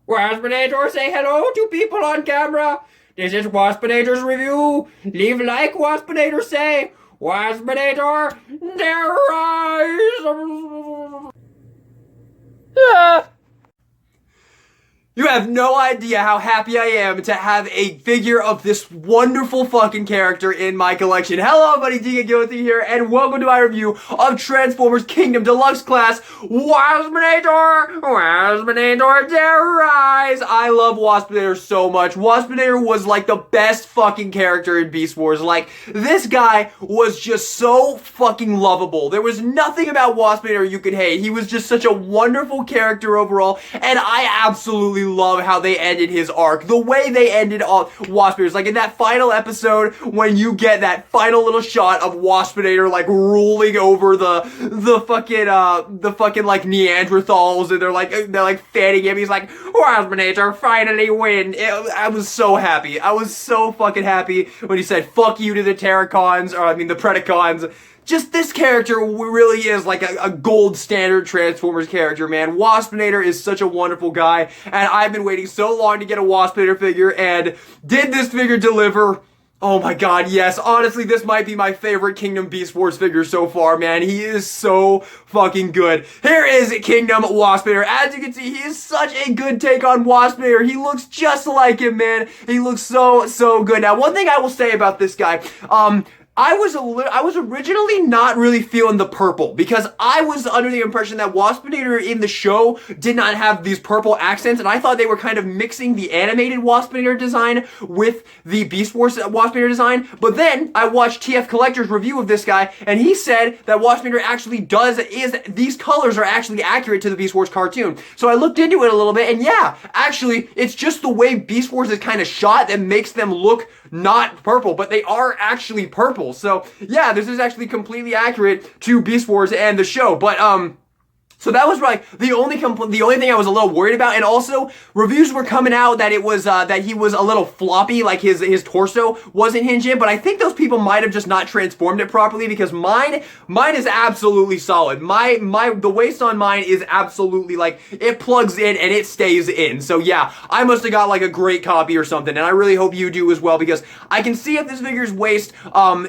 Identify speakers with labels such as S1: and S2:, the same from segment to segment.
S1: Waspinator, say hello to people on camera. This is Waspinator's review. Leave like, Waspinator, say. Waspinator, their rise. You have no idea how happy I am to have a figure of this wonderful fucking character in my collection. Hello, everybody, DKGOT here, and welcome to my review of Transformers Kingdom Deluxe Class Waspinator! Waspinator, dare rise! I love Waspinator so much. Waspinator was like the best fucking character in Beast Wars. Like, this guy was just so fucking lovable. There was nothing about Waspinator you could hate. He was just such a wonderful character overall, and I absolutely love how they ended his arc. The way they ended Waspinator, like in that final episode when you get that final little shot of Waspinator like ruling over the fucking like Neanderthals, and they're like fanning him. He's like, Waspinator finally win. I was so happy. I was so fucking happy when he said fuck you to the Terracons, or I mean the Predacons. Just this character really is like a gold standard Transformers character, man. Waspinator is such a wonderful guy, and I've been waiting so long to get a Waspinator figure, and did this figure deliver? Oh my god, yes. Honestly, this might be my favorite Kingdom Beast Wars figure so far, man. He is so fucking good. Here is Kingdom Waspinator. As you can see, he is such a good take on Waspinator. He looks just like him, man. He looks so good. Now, one thing I will say about this guy, I was originally not really feeling the purple, because I was under the impression that Waspinator in the show did not have these purple accents, and I thought they were kind of mixing the animated Waspinator design with the Beast Wars Waspinator design. But then I watched TF Collector's review of this guy, and he said that Waspinator actually these colors are actually accurate to the Beast Wars cartoon. So I looked into it a little bit, and yeah, actually, it's just the way Beast Wars is kind of shot that makes them look not purple, but they are actually purple. So yeah, this is actually completely accurate to Beast Wars and the show. But so that was like the only thing I was a little worried about. And also, reviews were coming out that it was that he was a little floppy, like his torso wasn't hinging. But I think those people might have just not transformed it properly, because mine is absolutely solid. The waist on mine is absolutely like, it plugs in and it stays in. So yeah, I must have got like a great copy or something, and I really hope you do as well, because I can see if this figure's waist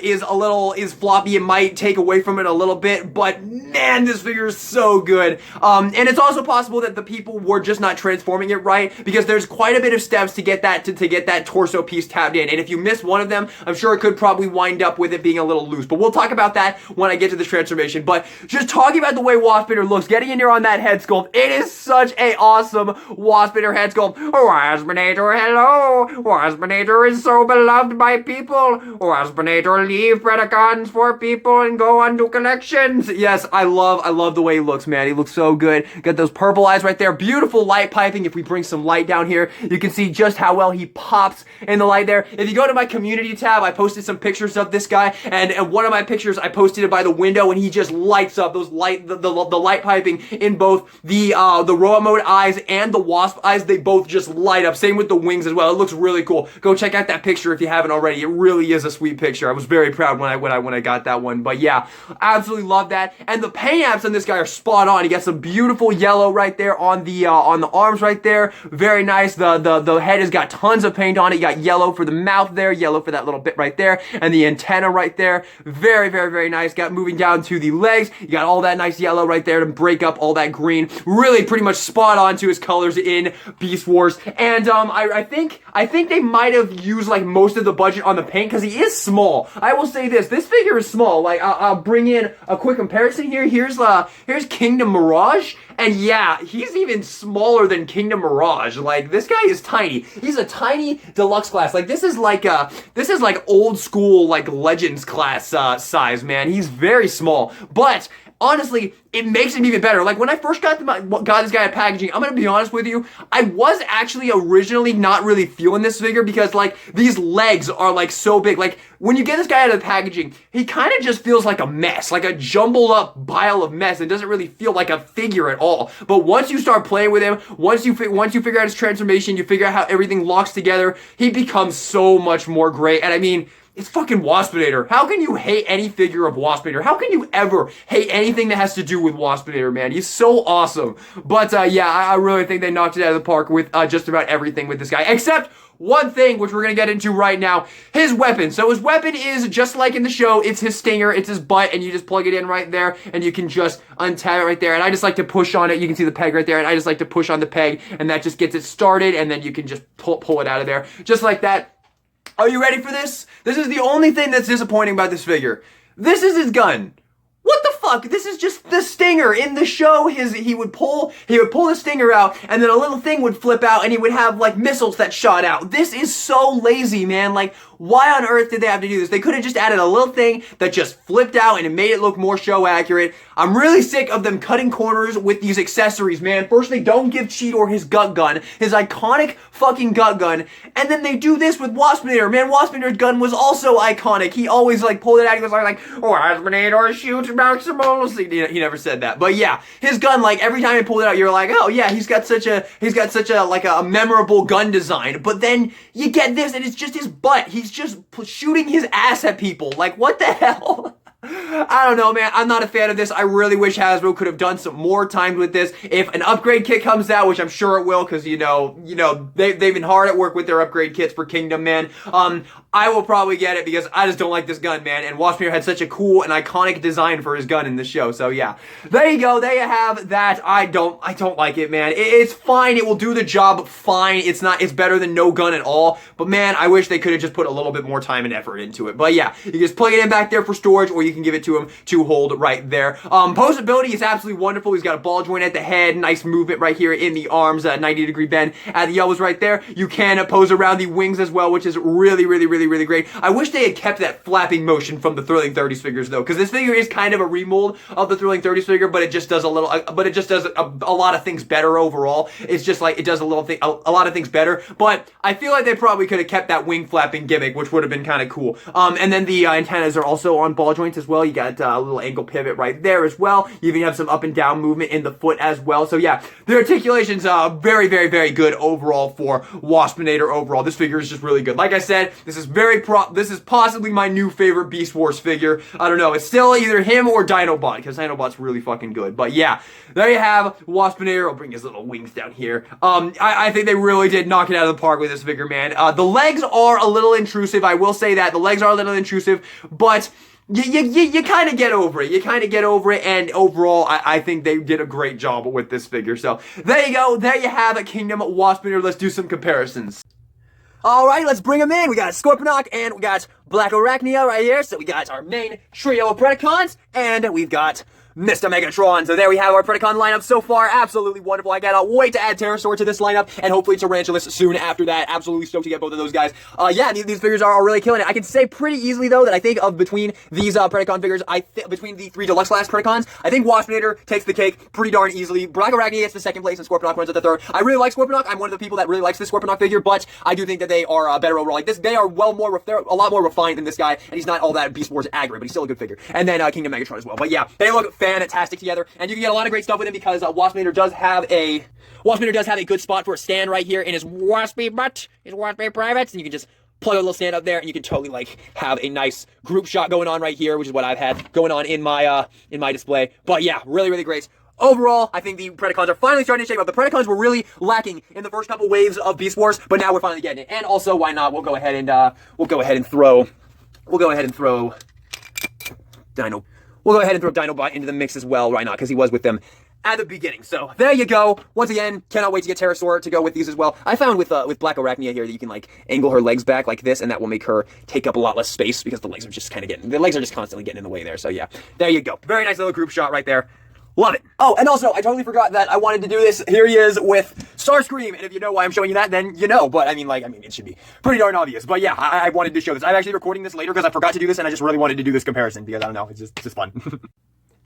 S1: is floppy, it might take away from it a little bit. But man, this figure is so good. And it's also possible that the people were just not transforming it right, because there's quite a bit of steps to get that torso piece tapped in, and if you miss one of them, I'm sure it could probably wind up with it being a little loose. But we'll talk about that when I get to the transformation. But just talking about the way Waspinator looks, getting in here on that head sculpt, it is such a awesome Waspinator head sculpt. Waspinator, hello! Waspinator is so beloved by people. Waspinator, leave Predacons for people and go undo collections. Yes, I love the way he looks, man. He looks so good. Got those purple eyes right there. Beautiful light piping. If we bring some light down here, you can see just how well he pops in the light there. If you go to my community tab, I posted some pictures of this guy, and one of my pictures, I posted it by the window, and he just lights up. Those the light piping in both the Roa Mode eyes and the Wasp eyes, they both just light up. Same with the wings as well. It looks really cool. Go check out that picture if you haven't already. It really is a sweet picture. I was very proud when I got that one. But yeah, absolutely love that. And the paint apps on this guy are spot on. You got some beautiful yellow right there on the arms right there. Very nice. The head has got tons of paint on it. You got yellow for the mouth there, yellow for that little bit right there, and the antenna right there. Very nice. Got moving down to the legs. You got all that nice yellow right there to break up all that green. Really pretty much spot on to his colors in Beast Wars. And I think they might have used like most of the budget on the paint, because he is small. I will say this figure is small. Like, I'll bring in a quick comparison here. Here's Kingdom Mirage, and yeah, he's even smaller than Kingdom Mirage. Like, this guy is tiny. He's a tiny deluxe class. Like, this is like old school, like, Legends class size, man. He's very small, but honestly, it makes him even better. Like, when I first got this guy at packaging, I'm gonna be honest with you, I was actually originally not really feeling this figure, because like, these legs are like so big. Like, when you get this guy out of the packaging, he kind of just feels like a mess, like a jumbled up pile of mess. It doesn't really feel like a figure at all. But once you start playing with him, once you figure out his transformation, you figure out how everything locks together, he becomes so much more great. And I mean, It's fucking Waspinator. How can you hate any figure of Waspinator? How can you ever hate anything that has to do with Waspinator, man? He's so awesome. But yeah, I really think they knocked it out of the park with just about everything with this guy, except one thing, which we're going to get into right now, his weapon. So his weapon is, just like in the show, it's his stinger, it's his butt, and you just plug it in right there, and you can just untap it right there. And I just like to push on it. You can see the peg right there, and I just like to push on the peg, and that just gets it started, and then you can just pull it out of there, just like that. Are you ready for this? This is the only thing that's disappointing about this figure. This is his gun. What the fuck? This is just the stinger. In the show, he would pull the stinger out, and then a little thing would flip out, and he would have like missiles that shot out. This is so lazy, man. Like, why on earth did they have to do this? They could have just added a little thing that just flipped out and it made it look more show accurate. I'm really sick of them cutting corners with these accessories, man. First, they don't give Cheetor his gut gun, his iconic fucking gut gun, and then they do this with Waspinator. Man, Waspinator's gun was also iconic. He always like pulled it out. He was like, Waspinator shoots Maximus. He never said that, but yeah, his gun, like every time he pulled it out, you're like, oh yeah, he's got such a like a memorable gun design. But then you get this, and it's just his butt. He's just shooting his ass at people. Like, what the hell? I don't know, man. I'm not a fan of this. I really wish Hasbro could have done some more time with this. If an upgrade kit comes out, which I'm sure it will, because you know, they've been hard at work with their upgrade kits for Kingdom, man. I will probably get it because I just don't like this gun, man. And Waspinator had such a cool and iconic design for his gun in the show. So yeah, there you go. There you have that. I don't like it, man. It's fine. It will do the job fine. It's better than no gun at all. But man, I wish they could have just put a little bit more time and effort into it. But yeah, you can just plug it in back there for storage, or you can give it to him to hold right there. Posability is absolutely wonderful. He's got a ball joint at the head, nice movement right here in the arms, 90-degree bend at the elbows right there. You can pose around the wings as well, which is really great. I wish they had kept that flapping motion from the Thrilling 30s figures though, because this figure is kind of a remold of the Thrilling 30s figure, but it just does a lot of things better overall. It's just like it does a lot of things better, but I feel like they probably could have kept that wing flapping gimmick, which would have been kind of cool. And then the antennas are also on ball joints as well. You got a little ankle pivot right there as well. You even have some up and down movement in the foot as well. So yeah, the articulation's very good overall for Waspinator overall. This figure is just really good. Like I said, this is possibly my new favorite Beast Wars figure. I don't know. It's still either him or Dinobot, because Dinobot's really fucking good. But yeah, there you have Waspinator. I'll bring his little wings down here. I think they really did knock it out of the park with this figure, man. The legs are a little intrusive. I will say that. The legs are a little intrusive, but you kind of get over it. You kind of get over it, and overall, I think they did a great job with this figure. So, there you go. There you have a Kingdom Waspinator. Let's do some comparisons. Alright, let's bring them in. We got Scorponok and we got Black Arachnia right here. So we got our main trio of Predacons, and we've got Mr. Megatron. So there we have our Predacon lineup so far. Absolutely wonderful. I cannot wait to add Pterosaur to this lineup, and hopefully Tarantulas soon after that. Absolutely stoked to get both of those guys. Yeah, these figures are really killing it. I can say pretty easily, though, that I think of between these Predacon figures, between the 3 deluxe class Predacons, I think Waspinator takes the cake pretty darn easily. Black Arachnia gets the second place, and Scorponok runs at the third. I really like Scorponok. I'm one of the people that really likes this Scorponok figure, but I do think that they are better overall. Like this, they are they're a lot more refined than this guy, and he's not all that Beast Wars aggro, but he's still a good figure. And then Kingdom Megatron as well. But yeah, they look fantastic together. And you can get a lot of great stuff with him because Waspinator does have a good spot for a stand right here in his waspy butt, his waspy privates, and you can just plug a little stand up there, and you can totally like have a nice group shot going on right here, which is what I've had going on in my display. But yeah, really great. Overall, I think the Predacons are finally starting to shape up. The Predacons were really lacking in the first couple waves of Beast Wars, but now we're finally getting it. And also, why not? We'll go ahead and throw Dinobot into the mix as well right now, because he was with them at the beginning. So there you go. Once again, cannot wait to get Pterosaur to go with these as well. I found with Black Arachnia here that you can like angle her legs back like this, and that will make her take up a lot less space because the legs are just constantly getting in the way there. So yeah, there you go. Very nice little group shot right there. Love it. Oh, and also, I totally forgot that I wanted to do this. Here he is with Starscream, and if you know why I'm showing you that, then you know. But I mean, it should be pretty darn obvious. But yeah, I wanted to show this. I'm actually recording this later because I forgot to do this, and I just really wanted to do this comparison because I don't know, it's just fun.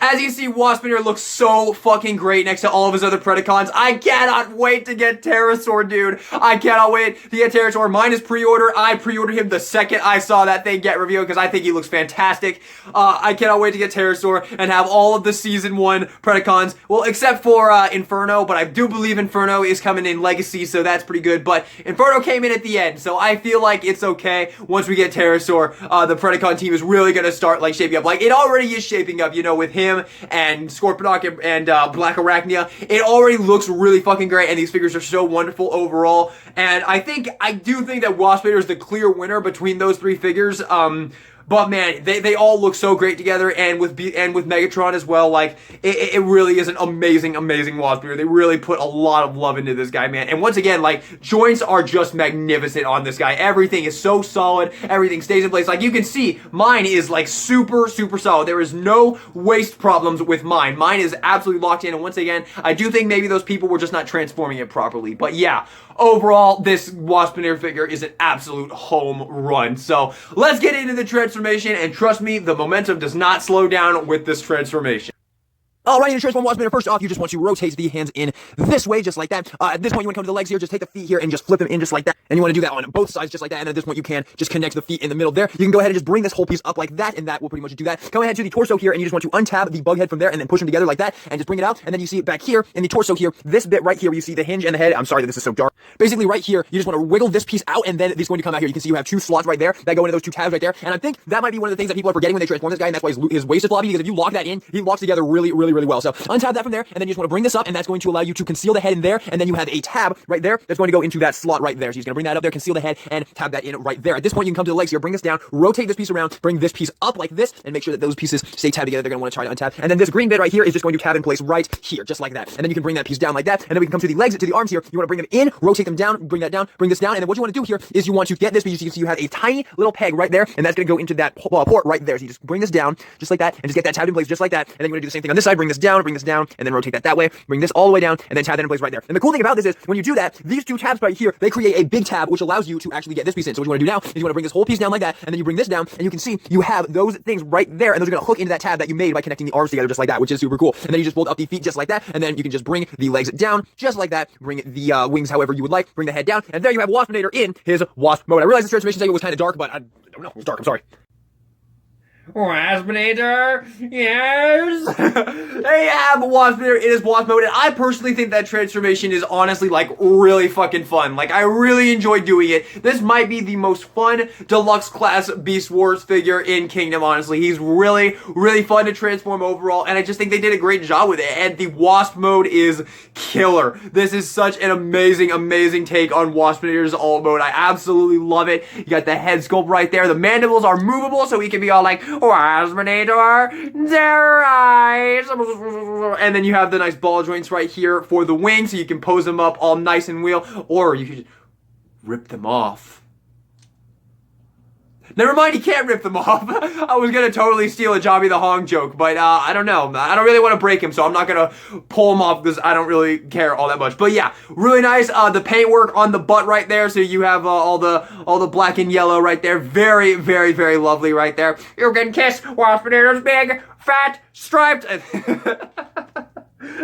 S1: As you see, Waspinator looks so fucking great next to all of his other Predacons. I cannot wait to get Pterosaur, dude. I cannot wait to get Pterosaur. Mine is pre-order. I pre-ordered him the second I saw that thing get revealed because I think he looks fantastic. I cannot wait to get Pterosaur and have all of the Season 1 Predacons. Well, except for Inferno, but I do believe Inferno is coming in Legacy, so that's pretty good. But Inferno came in at the end, so I feel like it's okay. Once we get Pterosaur, the Predacon team is really going to start, like, shaping up. Like, it already is shaping up, you know, with him and Scorponok and Black Arachnia. It already looks really fucking great, and these figures are so wonderful overall. And I do think that Waspinator is the clear winner between those three figures. But man, they all look so great together, and with Megatron as well. Like, it really is an amazing Waspinator. They really put a lot of love into this guy, man. And once again, like, joints are just magnificent on this guy. Everything is so solid. Everything stays in place. Like, you can see, mine is like super solid. There is no waist problems with mine. Mine is absolutely locked in. And once again, I do think maybe those people were just not transforming it properly. But yeah, overall, this Waspinator figure is an absolute home run. So let's get into the transformation, and trust me, the momentum does not slow down with this transformation.
S2: Alright, to transform Waspinator, first off, you just want to rotate the hands in this way, just like that. At this point, you want to come to the legs here, just take the feet here and just flip them in just like that. And you want to do that on both sides, just like that. And at this point, you can just connect the feet in the middle there. You can go ahead and just bring this whole piece up like that, and that will pretty much do that. Come ahead to the torso here, and you just want to untab the bug head from there, and then push them together like that, and just bring it out. And then you see it back here in the torso here, this bit right here where you see the hinge and the head. I'm sorry that this is so dark. Basically, right here, you just want to wiggle this piece out, and then it's going to come out here. You can see you have two slots right there that go into those two tabs right there. And I think that might be one of the things that people are forgetting when they transform this guy, and that's why his waist is floppy, because if you lock that in, he locks together really well. So untab that from there, and then you just want to bring this up, and that's going to allow you to conceal the head in there, and then you have a tab right there that's going to go into that slot right there. So he's going to bring that up there, conceal the head, and tab that in right there. At this point, you can come to the legs here, bring this down, rotate this piece around, bring this piece up like this, and make sure that those pieces stay tabbed together. They're going to want to try to untab. And then this green bit right here is just going to tab in place right here, just like that. And then you can bring that piece down like that, and then we can come to the legs, to the arms here. You want to bring them in, rotate them down, bring that down, bring this down, and then what you want to do here is you want to get this piece. You can see you have a tiny little peg right there, and that's going to go into that port right there. So you just bring this down, just like that, and just get that tabbed in place just like that. And then you're going to do the same thing on this side, bring this down, and then rotate that way, bring this all the way down, and then tab that in place right there. And the cool thing about this is, when you do that, these two tabs right here, they create a big tab, which allows you to actually get this piece in. So what you want to do now is you want to bring this whole piece down like that, and then you bring this down, and you can see you have those things right there, and those are going to hook into that tab that you made by connecting the arms together just like that, which is super cool. And then you just fold up the feet just like that, and then you can just bring the legs down just like that, bring the wings however you would like, bring the head down, and there you have Waspinator in his Wasp mode. I realize this transformation segment was kind of dark, but I don't know, it was dark, I'm sorry.
S1: Waspinator, yes! They have Waspinator in his Wasp mode, and I personally think that transformation is honestly, like, really fucking fun. Like, I really enjoy doing it. This might be the most fun deluxe class Beast Wars figure in Kingdom, honestly. He's really fun to transform overall, and I just think they did a great job with it, and the Wasp mode is killer. This is such an amazing take on Waspinator's alt mode. I absolutely love it. You got the head sculpt right there. The mandibles are movable, so he can be all like, Waspinator, their eyes. And then you have the nice ball joints right here for the wings, so you can pose them up all nice and real, or you could rip them off. Never mind, you can't rip them off. I was gonna totally steal a Jobby the Hong joke, but I don't know. I don't really want to break him, so I'm not gonna pull him off because I don't really care all that much. But yeah, really nice. The paintwork on the butt right there, so you have all the black and yellow right there. Very lovely right there. You can kiss Waspinator's big, fat, striped.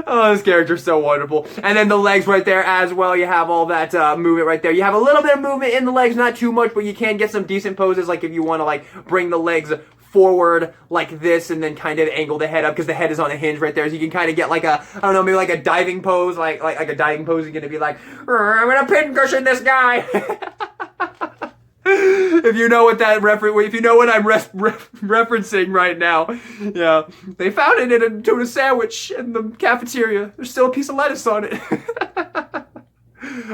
S1: Oh, this character's so wonderful. And then the legs right there as well. You have all that movement right there. You have a little bit of movement in the legs, not too much, but you can get some decent poses, like if you want to like bring the legs forward like this and then kind of angle the head up because the head is on a hinge right there. So you can kind of get like a, I don't know, maybe like a diving pose, like a diving pose. You're going to be like, I'm going to pincushion this guy. If you know what that if you know what I'm referencing right now, yeah, they found it in a tuna sandwich in the cafeteria. There's still a piece of lettuce on it.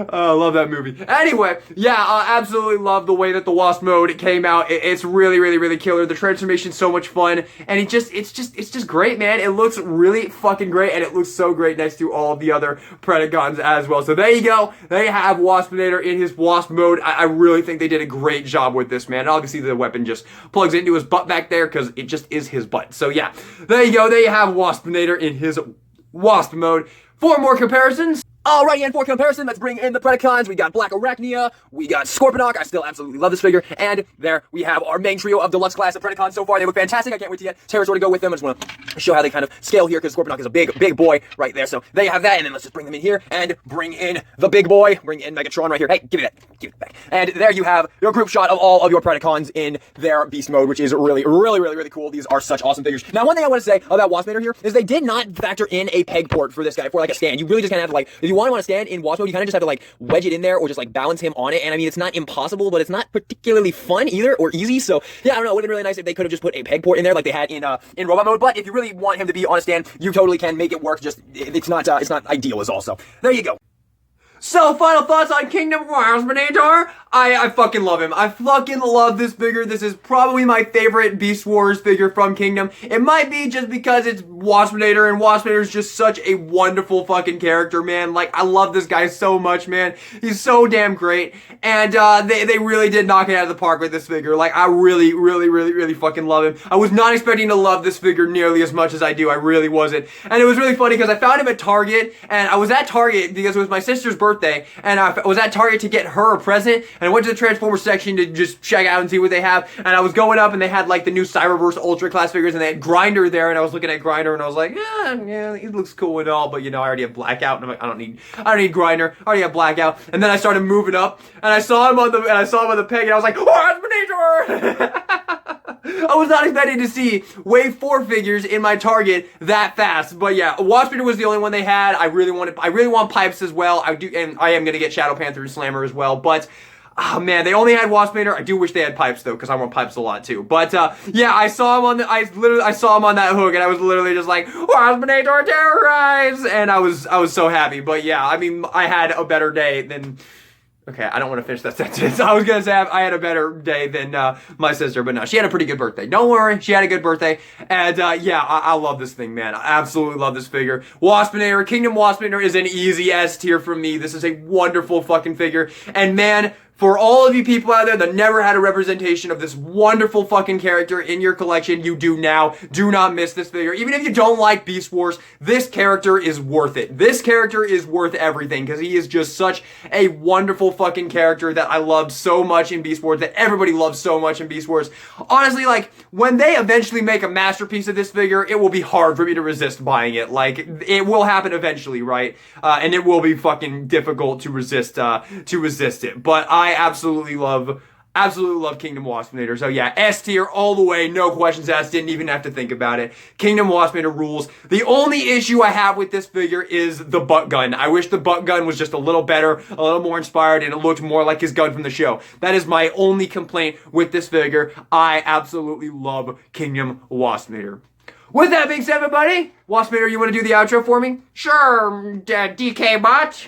S1: I love that movie. Anyway, yeah, absolutely love the way that the Wasp mode came out. It's really killer. The transformation's so much fun, and it's just great, man. It looks really fucking great, and it looks so great next to all the other Predacons as well. So there you go. They have Waspinator in his Wasp mode. I really think they did a great job with this, man. And obviously, the weapon just plugs into his butt back there because it just is his butt. So yeah, there you go. There you have Waspinator in his Wasp mode. For more comparisons,
S2: Alrighty, and for comparison, let's bring in the Predacons. We got Black Arachnia, we got Scorponok. I still absolutely love this figure. And there we have our main trio of deluxe class of Predacons so far. They look fantastic. I can't wait to get Pterosaur to go with them. I just want to show how they kind of scale here because Scorponok is a big boy right there. So they have that, and then let's just bring them in here and bring in the big boy. Bring in Megatron right here. Hey, give me that. Give it back. And there you have your group shot of all of your Predacons in their beast mode, which is really cool. These are such awesome figures. Now, one thing I want to say about Waspinator here is they did not factor in a peg port for this guy for like a stand. You really just kind of have to like, if you want to stand in Wasp Mode, you kind of just have to like wedge it in there or just like balance him on it. And I mean, it's not impossible, but it's not particularly fun either or easy. So yeah, I don't know. It would have been really nice if they could have just put a peg port in there like they had in Robot Mode. But if you really want him to be on a stand, you totally can make it work. Just it's not ideal as also. There you go.
S1: So, final thoughts on Kingdom Waspinator. I fucking love him. I fucking love this figure. This is probably my favorite Beast Wars figure from Kingdom. It might be just because it's Waspinator, and Waspinator is just such a wonderful fucking character, man. Like, I love this guy so much, man. He's so damn great. And, they really did knock it out of the park with this figure. Like, I really fucking love him. I was not expecting to love this figure nearly as much as I do. I really wasn't. And it was really funny because I found him at Target, and I was at Target because it was my sister's birthday, and I was at Target to get her a present, and I went to the Transformers section to just check out and see what they have, and I was going up and they had like the new Cyberverse Ultra class figures, and they had Grinder there, and I was looking at Grinder and I was like, yeah, he looks cool and all, but you know, I already have Blackout, and I'm like, I don't need Grinder, I already have Blackout. And then I started moving up, and I saw him on the peg, and I was like, Waspinator! I was not expecting to see Wave 4 figures in my Target that fast, but yeah, Waspinator was the only one they had. I really want Pipes as well. I am gonna get Shadow Panther and Slammer as well, but oh man, they only had Waspinator. I do wish they had Pipes though, because I want Pipes a lot too. But yeah, I saw him on that hook, and I was literally just like, Waspinator terrorize, and I was so happy. But yeah, I mean, I had a better day than. Okay, I don't want to finish that sentence. I was going to say I had a better day than my sister, but no, she had a pretty good birthday. Don't worry, she had a good birthday. And yeah, I love this thing, man. I absolutely love this figure. Waspinator, Kingdom Waspinator is an easy S tier for me. This is a wonderful fucking figure. And man, for all of you people out there that never had a representation of this wonderful fucking character in your collection, you do now. Do not miss this figure. Even if you don't like Beast Wars, this character is worth it. This character is worth everything because he is just such a wonderful fucking character that I loved so much in Beast Wars, that everybody loves so much in Beast Wars. Honestly, like, when they eventually make a masterpiece of this figure, it will be hard for me to resist buying it. Like, it will happen eventually, right? And it will be fucking difficult to resist it. But I absolutely love Kingdom Waspinator. So yeah, S tier all the way, no questions asked, didn't even have to think about it. Kingdom Waspinator rules. The only issue I have with this figure is the butt gun. I wish the butt gun was just a little better, a little more inspired, and it looked more like his gun from the show. That is my only complaint with this figure. I absolutely love Kingdom Waspinator. With that being said, everybody, Waspinator, you want to do the outro for me?
S3: Sure, DK bot.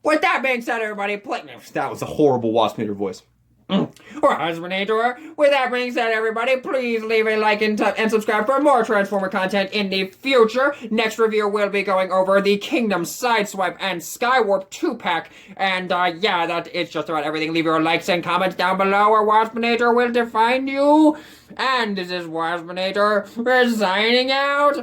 S3: With that being said, everybody,
S1: That was a horrible Waspinator voice.
S3: Waspinator. With that being said, everybody, please leave a like and subscribe for more Transformer content in the future. Next review, we'll be going over the Kingdom Sideswipe and Skywarp 2-pack. And yeah, that is just about everything. Leave your likes and comments down below, or Waspinator will define you. And this is Waspinator resigning out.